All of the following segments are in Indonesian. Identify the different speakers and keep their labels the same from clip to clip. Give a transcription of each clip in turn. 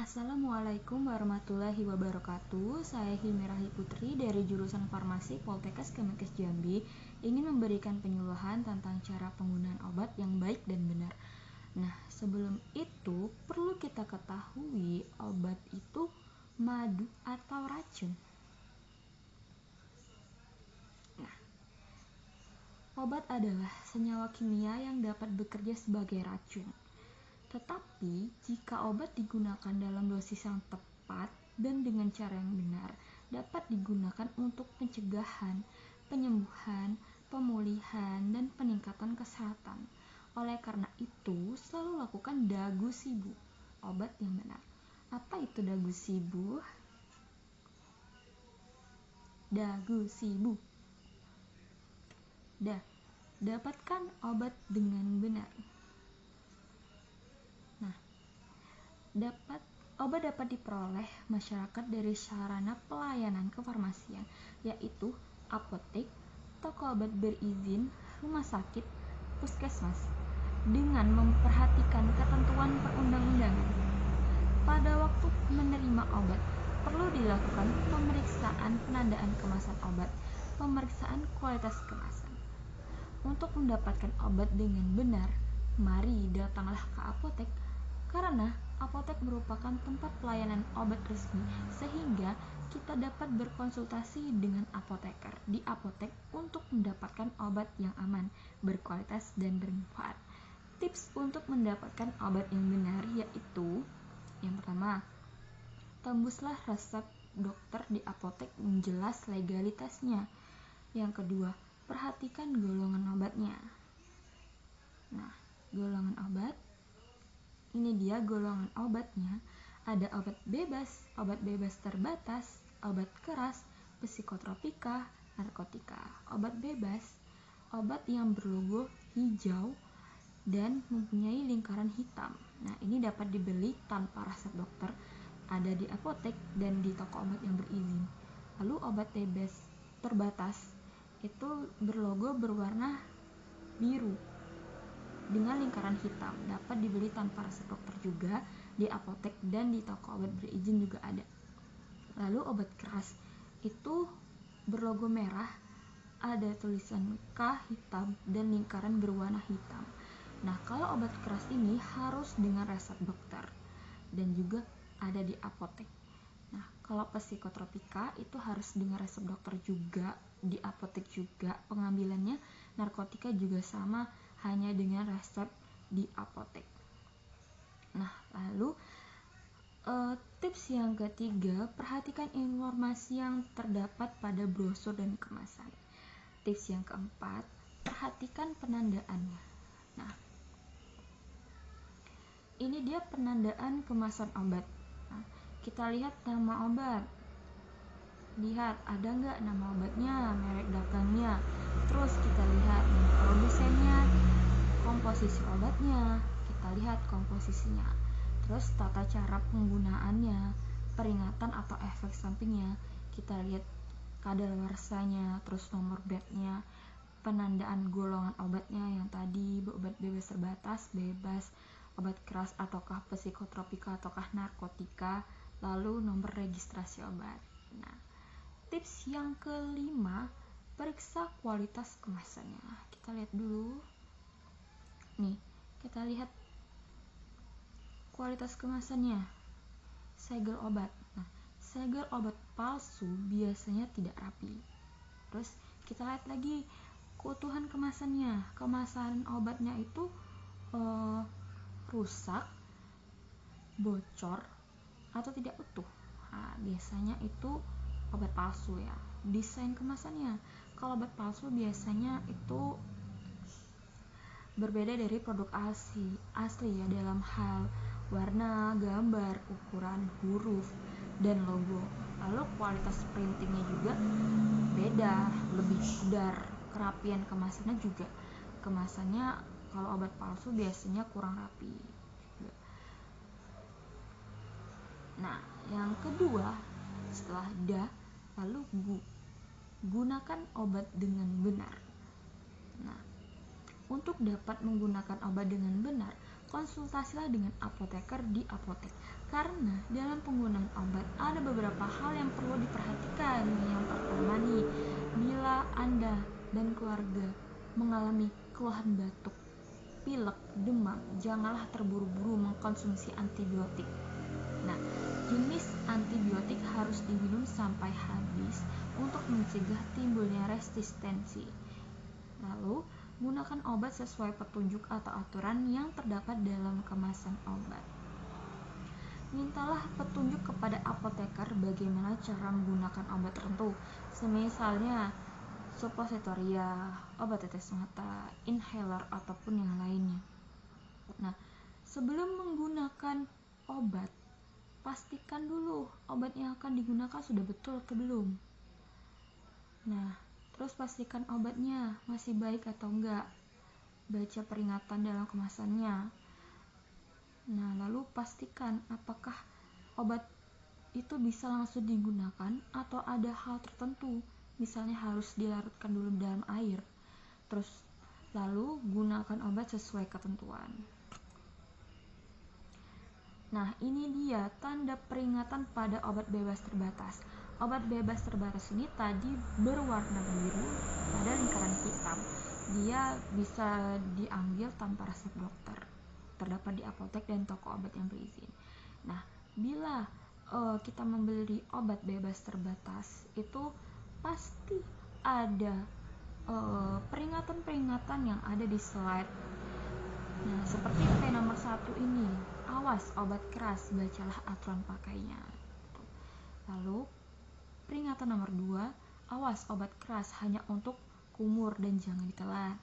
Speaker 1: Assalamualaikum warahmatullahi wabarakatuh. Saya Hilmi Rahi Putri dari jurusan Farmasi Poltekkes Kemenkes Jambi ingin memberikan penyuluhan tentang cara penggunaan obat yang baik dan benar. Nah, sebelum itu perlu kita ketahui obat itu madu atau racun. Nah, obat adalah senyawa kimia yang dapat bekerja sebagai racun. Tetapi, jika obat digunakan dalam dosis yang tepat dan dengan cara yang benar, dapat digunakan untuk pencegahan, penyembuhan, pemulihan, dan peningkatan kesehatan. Oleh karena itu, selalu lakukan dagu sibu, obat yang benar. Apa itu dagu sibu? Dagu sibu. Dapatkan obat dengan benar. Obat dapat diperoleh masyarakat dari sarana pelayanan kefarmasian, yaitu apotek, toko obat berizin, rumah sakit, puskesmas, dengan memperhatikan ketentuan perundang-undangan. Pada waktu menerima obat, perlu dilakukan pemeriksaan penandaan kemasan obat, pemeriksaan kualitas kemasan. Untuk mendapatkan obat dengan benar, mari datanglah ke apotek, karena apotek merupakan tempat pelayanan obat resmi, sehingga kita dapat berkonsultasi dengan apoteker di apotek untuk mendapatkan obat yang aman, berkualitas, dan bermanfaat. Tips untuk mendapatkan obat yang benar yaitu: yang pertama, tembuslah resep dokter di apotek yang jelas legalitasnya. Yang kedua, perhatikan golongan obatnya. Nah, golongan obat, ini dia golongan obatnya. Ada obat bebas terbatas, obat keras, psikotropika, narkotika. Obat bebas, obat yang berlogo hijau dan mempunyai lingkaran hitam. Nah, ini dapat dibeli tanpa resep dokter, ada di apotek dan di toko obat yang berizin. Lalu obat bebas terbatas itu berlogo berwarna biru dengan lingkaran hitam, dapat dibeli tanpa resep dokter juga di apotek dan di toko obat berizin juga ada. Lalu obat keras itu berlogo merah, ada tulisan K hitam dan lingkaran berwarna hitam. Nah, kalau obat keras ini harus dengan resep dokter dan juga ada di apotek. Nah, kalau psikotropika itu harus dengan resep dokter juga, di apotek juga pengambilannya. Narkotika juga sama, hanya dengan resep di apotek. Nah, lalu tips yang ketiga, perhatikan informasi yang terdapat pada brosur dan kemasan. Tips yang keempat, perhatikan penandaannya. Nah, ini dia penandaan kemasan obat. Nah, kita lihat nama obat. Lihat ada nggak nama obatnya, merek dagangnya. Terus kita lihat produsennya, komposisi obatnya, kita lihat komposisinya. Terus tata cara penggunaannya, peringatan atau efek sampingnya, kita lihat kadaluarsanya, terus nomor bednya, penandaan golongan obatnya yang tadi, obat bebas terbatas, bebas, obat keras ataukah psikotropika ataukah narkotika, lalu nomor registrasi obat. Nah, tips yang kelima, periksa kualitas kemasannya. Kita lihat dulu. Nih, kita lihat kualitas kemasannya. Segel obat. Nah, segel obat palsu biasanya tidak rapi. Terus kita lihat lagi keutuhan kemasannya. Kemasan obatnya itu rusak, bocor, atau tidak utuh. Nah, biasanya itu obat palsu ya. Desain kemasannya, kalau obat palsu biasanya itu berbeda dari produk asli ya, dalam hal warna, gambar, ukuran, huruf, dan logo. Lalu kualitas printingnya juga beda, lebih pudar. Kerapian kemasannya juga, kemasannya kalau obat palsu biasanya kurang rapi. Nah, yang kedua, setelah lalu gunakan obat dengan benar. Nah, untuk dapat menggunakan obat dengan benar, konsultasilah dengan apoteker di apotek. Karena dalam penggunaan obat ada beberapa hal yang perlu diperhatikan. Yang pertama nih, bila Anda dan keluarga mengalami keluhan batuk, pilek, demam, janganlah terburu-buru mengkonsumsi antibiotik. Nah, jenis antibiotik harus diminum sampai habis untuk mencegah timbulnya resistensi. Lalu, gunakan obat sesuai petunjuk atau aturan yang terdapat dalam kemasan obat. Mintalah petunjuk kepada apoteker bagaimana cara menggunakan obat tertentu, semisalnya suppositoria, obat tetes mata, inhaler, ataupun yang lainnya. Nah, sebelum menggunakan obat, pastikan dulu obat yang akan digunakan sudah betul atau belum. Nah, terus pastikan obatnya masih baik atau enggak. Baca peringatan dalam kemasannya. Nah, lalu pastikan apakah obat itu bisa langsung digunakan atau ada hal tertentu, misalnya harus dilarutkan dulu dalam air. Terus lalu gunakan obat sesuai ketentuan. Nah, ini dia tanda peringatan pada obat bebas terbatas. Obat bebas terbatas ini tadi berwarna biru pada lingkaran hitam. Dia bisa diambil tanpa resep dokter. Terdapat di apotek dan toko obat yang berizin. Nah, bila kita membeli obat bebas terbatas, itu pasti ada peringatan-peringatan yang ada di slide. Nah, seperti P nomor 1 ini, awas obat keras, bacalah aturan pakainya. Lalu peringatan nomor 2, awas obat keras hanya untuk kumur dan jangan ditelan.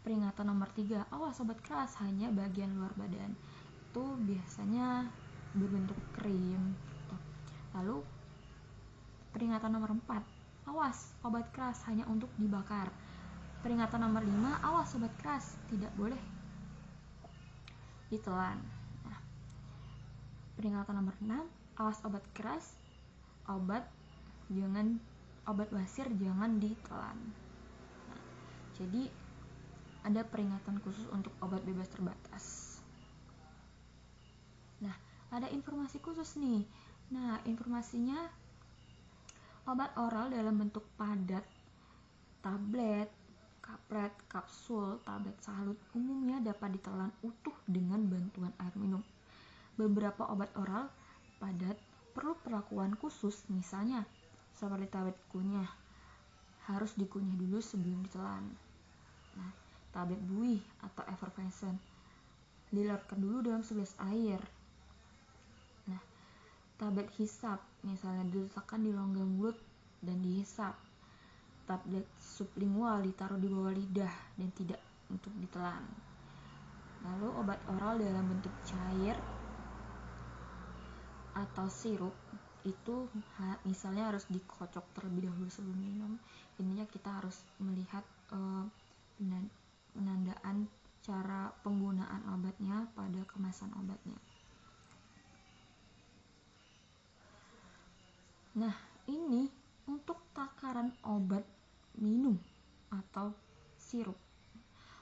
Speaker 1: Peringatan nomor 3, awas obat keras hanya bagian luar badan. Itu biasanya berbentuk krim. Lalu peringatan nomor 4, awas obat keras hanya untuk dibakar. Peringatan nomor 5, awas obat keras tidak boleh ditelan. Nah, peringatan nomor 6, awas obat keras, obat wasir jangan ditelan. Nah, jadi ada peringatan khusus untuk obat bebas terbatas. Nah, ada informasi khusus nih. Nah, informasinya obat oral dalam bentuk padat, tablet, kaplet, kapsul, tablet salut umumnya dapat ditelan utuh dengan bantuan air minum. Beberapa obat oral padat perlu perlakuan khusus, misalnya seperti tablet kunyah harus dikunyah dulu sebelum ditelan. Nah, tablet buih atau effervescent dilarutkan dulu dalam segelas air. Nah, tablet hisap misalnya diletakkan di rongga mulut dan dihisap. Tablet sublingual ditaruh di bawah lidah dan tidak untuk ditelan. Lalu obat oral dalam bentuk cair atau sirup itu misalnya harus dikocok terlebih dahulu sebelum minum. Intinya kita harus melihat penandaan cara penggunaan obatnya pada kemasan obatnya. Nah, ini untuk takaran obat minum atau sirup.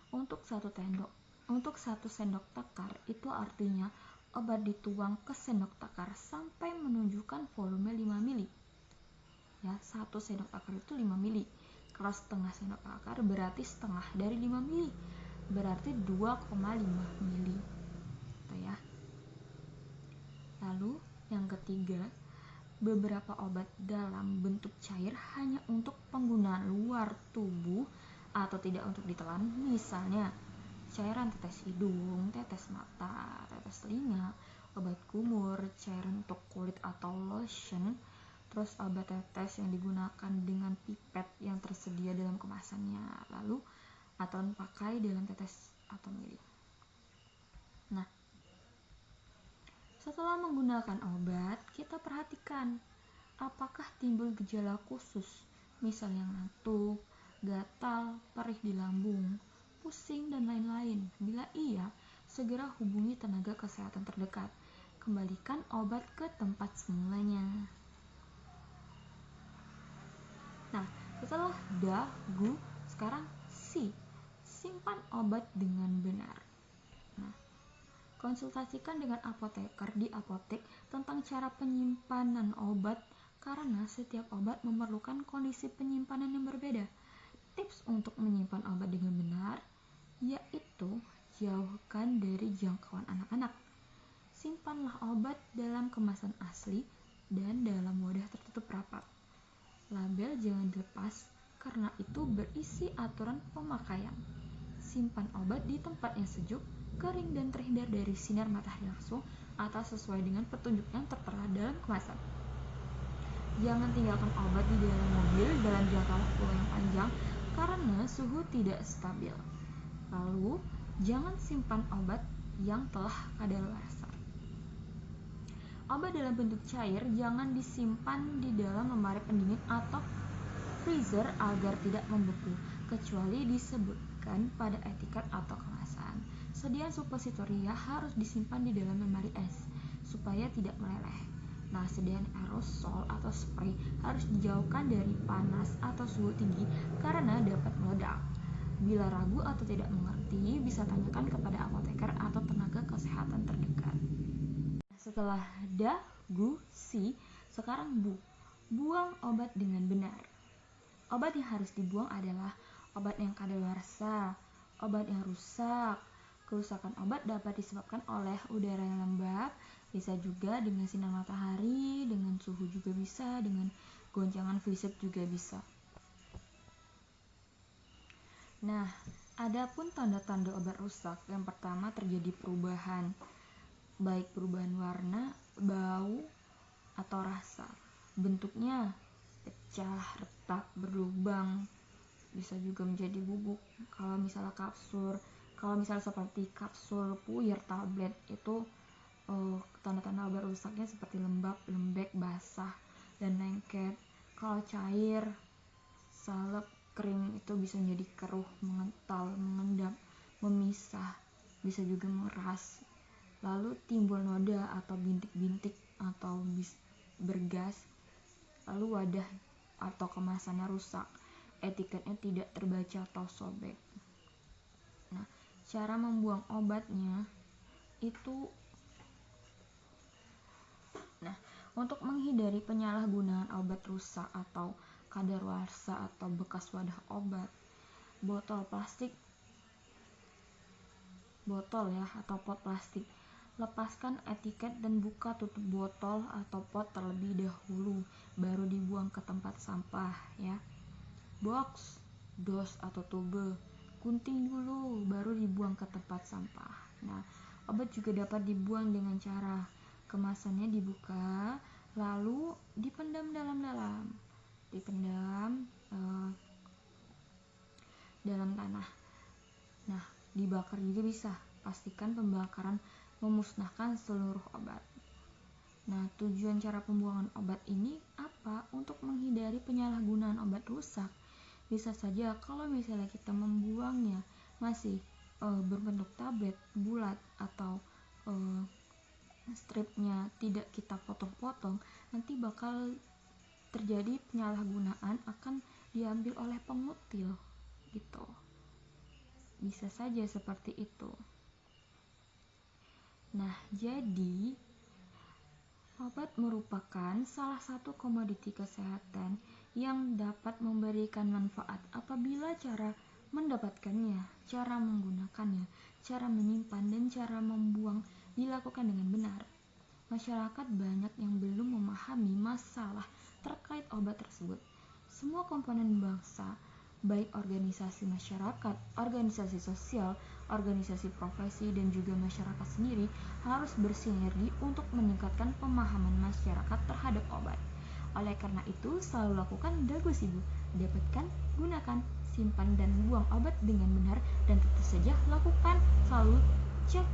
Speaker 1: Untuk satu sendok takar itu artinya obat dituang ke sendok takar sampai menunjukkan volume 5 ml. Ya, satu sendok takar itu 5 ml. Kalau setengah sendok takar berarti setengah dari 5 ml. Berarti 2,5 ml. Gitu ya. Lalu yang ketiga, beberapa obat dalam bentuk cair hanya untuk penggunaan luar tubuh atau tidak untuk ditelan, misalnya cairan tetes hidung, tetes mata, tetes telinga, obat kumur, cairan untuk kulit atau lotion, terus obat tetes yang digunakan dengan pipet yang tersedia dalam kemasannya, lalu aturan pakai dalam tetes atau mili. Nah, setelah menggunakan obat, kita perhatikan apakah timbul gejala khusus, misalnya ngantuk, gatal, perih di lambung, pusing, dan lain-lain. Bila iya, segera hubungi tenaga kesehatan terdekat. Kembalikan obat ke tempat semulanya. Nah, setelah D, G, sekarang C. Simpan obat dengan benar. Nah, Konsultasikan dengan apoteker di apotek tentang cara penyimpanan obat karena setiap obat memerlukan kondisi penyimpanan yang berbeda. Tips untuk menyimpan obat dengan benar yaitu jauhkan dari jangkauan anak-anak. Simpanlah obat dalam kemasan asli dan dalam wadah tertutup rapat. Label jangan dilepas karena itu berisi aturan pemakaian. Simpan obat di tempat yang sejuk, kering dan terhindar dari sinar matahari langsung atau sesuai dengan petunjuk yang tertera dalam kemasan. Jangan tinggalkan obat di dalam mobil dalam jangka waktu yang panjang karena suhu tidak stabil. Lalu, jangan simpan obat yang telah kadaluarsa. Obat dalam bentuk cair jangan disimpan di dalam lemari pendingin atau freezer agar tidak membeku, kecuali disebutkan pada etiket atau kemasan. Sediaan suppositoria harus disimpan di dalam lemari es supaya tidak meleleh. Nah, sediaan aerosol atau spray harus dijauhkan dari panas atau suhu tinggi karena dapat meledak. Bila ragu atau tidak mengerti, bisa tanyakan kepada apoteker atau tenaga kesehatan terdekat. Setelah da, gu, si, sekarang bu. Buang obat dengan benar. Obat yang harus dibuang adalah obat yang kadaluarsa, obat yang rusak. Kerusakan obat dapat disebabkan oleh udara yang lembab, bisa juga dengan sinar matahari, dengan suhu juga bisa, dengan goncangan fisik juga bisa. Nah, adapun tanda-tanda obat rusak, yang pertama terjadi perubahan, baik perubahan warna, bau, atau rasa. Bentuknya pecah, retak, berlubang, bisa juga menjadi bubuk. Kalau misalnya seperti kapsul, puyer, tablet itu tanda-tanda obat rusaknya seperti lembab, lembek, basah, dan lengket. Kalau cair, salep, kering itu bisa menjadi keruh, mengental, mengendap, memisah, bisa juga mengeras. Lalu timbul noda atau bintik-bintik atau bergas. Lalu wadah atau kemasannya rusak, etiketnya tidak terbaca atau sobek. Nah, cara membuang obatnya itu untuk menghindari penyalahgunaan obat rusak atau kadaluarsa atau bekas wadah obat, botol atau pot plastik. Lepaskan etiket dan buka tutup botol atau pot terlebih dahulu, baru dibuang ke tempat sampah ya. Box, dos atau tube, gunting dulu baru dibuang ke tempat sampah. Nah, obat juga dapat dibuang dengan cara kemasannya dibuka, lalu dipendam dalam-dalam, dalam tanah. Nah, dibakar juga bisa. Pastikan pembakaran memusnahkan seluruh obat. Nah, tujuan cara pembuangan obat ini apa? Untuk menghindari penyalahgunaan obat rusak. Bisa saja kalau misalnya kita membuangnya masih berbentuk tablet, bulat, atau stripnya tidak kita potong-potong, nanti bakal terjadi penyalahgunaan, akan diambil oleh pengutil gitu. Bisa saja seperti itu. Nah, jadi obat merupakan salah satu komoditi kesehatan yang dapat memberikan manfaat apabila cara mendapatkannya, cara menggunakannya, cara menyimpan, dan cara membuang dilakukan dengan benar. Masyarakat banyak yang belum memahami masalah terkait obat tersebut. Semua komponen bangsa, baik organisasi masyarakat, organisasi sosial, organisasi profesi, dan juga masyarakat sendiri harus bersinergi untuk meningkatkan pemahaman masyarakat terhadap obat. Oleh karena itu, selalu lakukan dagu sibu. Dapatkan, gunakan, simpan, dan buang obat dengan benar, dan tentu saja lakukan selalu cek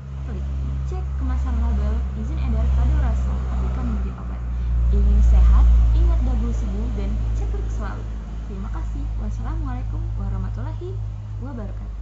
Speaker 1: kemasan label, izin edar, kadaluarsa ketika membeli obat. Ingin sehat, ingat dagu sibu dan cek selalu. Terima kasih. Wassalamualaikum warahmatullahi wabarakatuh.